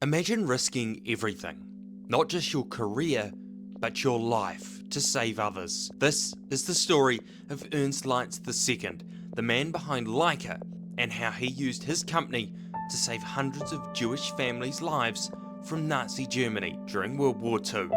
Imagine risking everything, not just your career, but your life, to save others. This is the story of Ernst Leitz II, the man behind Leica, and how he used his company to save hundreds of Jewish families' lives from Nazi Germany during World War II.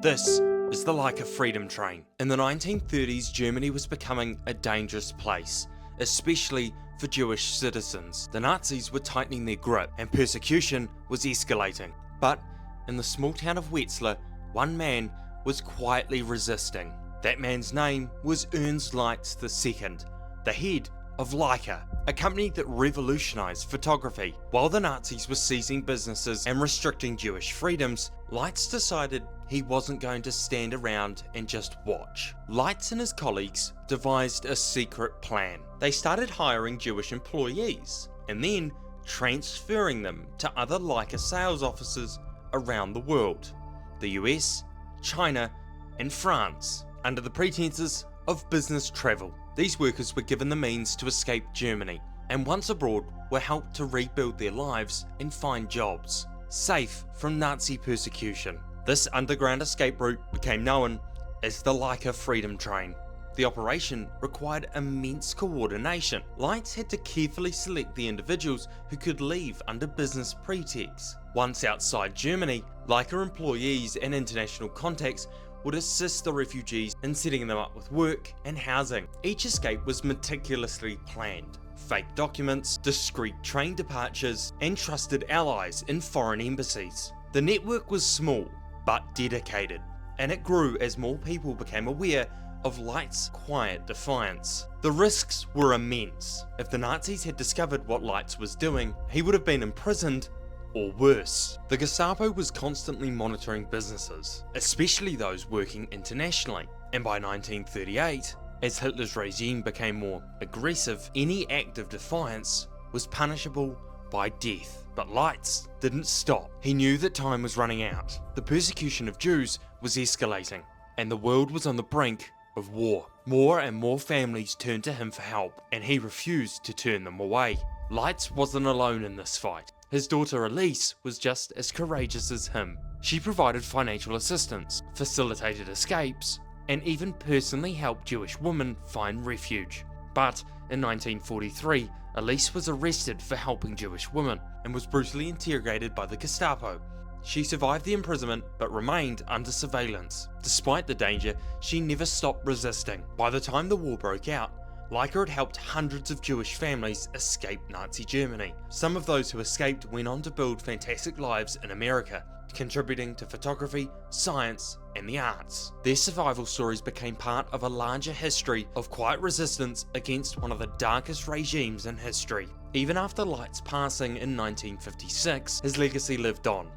This is the Leica Freedom Train. In the 1930s, Germany was becoming a dangerous place, especially for Jewish citizens. The Nazis were tightening their grip and persecution was escalating. But in the small town of Wetzlar, one man was quietly resisting. That man's name was Ernst Leitz II, the head of Leica, a company that revolutionized photography. While the Nazis were seizing businesses and restricting Jewish freedoms, Leitz decided he wasn't going to stand around and just watch. Leitz and his colleagues devised a secret plan. They started hiring Jewish employees and then transferring them to other Leica sales offices around the world, the US, China, and France, under the pretenses of business travel. These workers were given the means to escape Germany, and once abroad were helped to rebuild their lives and find jobs, safe from Nazi persecution. This underground escape route became known as the Leica Freedom Train. The operation required immense coordination. Leitz had to carefully select the individuals who could leave under business pretexts. Once outside Germany, Leica employees and international contacts would assist the refugees in setting them up with work and housing. Each escape was meticulously planned. Fake documents, discreet train departures, and trusted allies in foreign embassies. The network was small, but dedicated, and it grew as more people became aware of Leitz's quiet defiance. The risks were immense. If the Nazis had discovered what Leitz was doing, he would have been imprisoned, or worse. The Gestapo was constantly monitoring businesses, especially those working internationally, and by 1938, as Hitler's regime became more aggressive, any act of defiance was punishable by death. But Leitz didn't stop. He knew that time was running out. The persecution of Jews was escalating, and the world was on the brink of war. More and more families turned to him for help, and he refused to turn them away. Leitz wasn't alone in this fight. His daughter Elise was just as courageous as him. She provided financial assistance, facilitated escapes, and even personally helped Jewish women find refuge. But in 1943, Elise was arrested for helping Jewish women and was brutally interrogated by the Gestapo. She survived the imprisonment but remained under surveillance. Despite the danger, she never stopped resisting. By the time the war broke out, Leica had helped hundreds of Jewish families escape Nazi Germany. Some of those who escaped went on to build fantastic lives in America, contributing to photography, science, and the arts. Their survival stories became part of a larger history of quiet resistance against one of the darkest regimes in history. Even after Leitz's passing in 1956, his legacy lived on.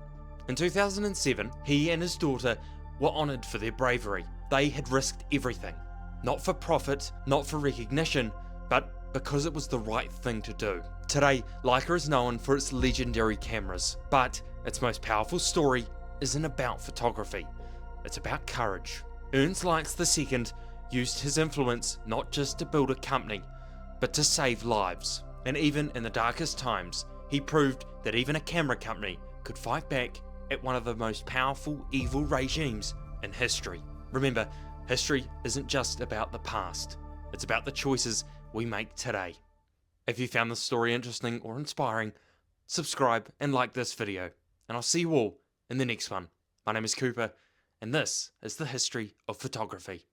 In 2007, he and his daughter were honoured for their bravery. They had risked everything. Not for profit, not for recognition, but because it was the right thing to do. Today, Leica is known for its legendary cameras, but its most powerful story isn't about photography. It's about courage. Ernst Leitz II used his influence not just to build a company, but to save lives. And even in the darkest times, he proved that even a camera company could fight back at one of the most powerful evil regimes in history. Remember, history isn't just about the past, it's about the choices we make today. If you found this story interesting or inspiring, subscribe and like this video, and I'll see you all in the next one. My name is Cooper, and this is the history of photography.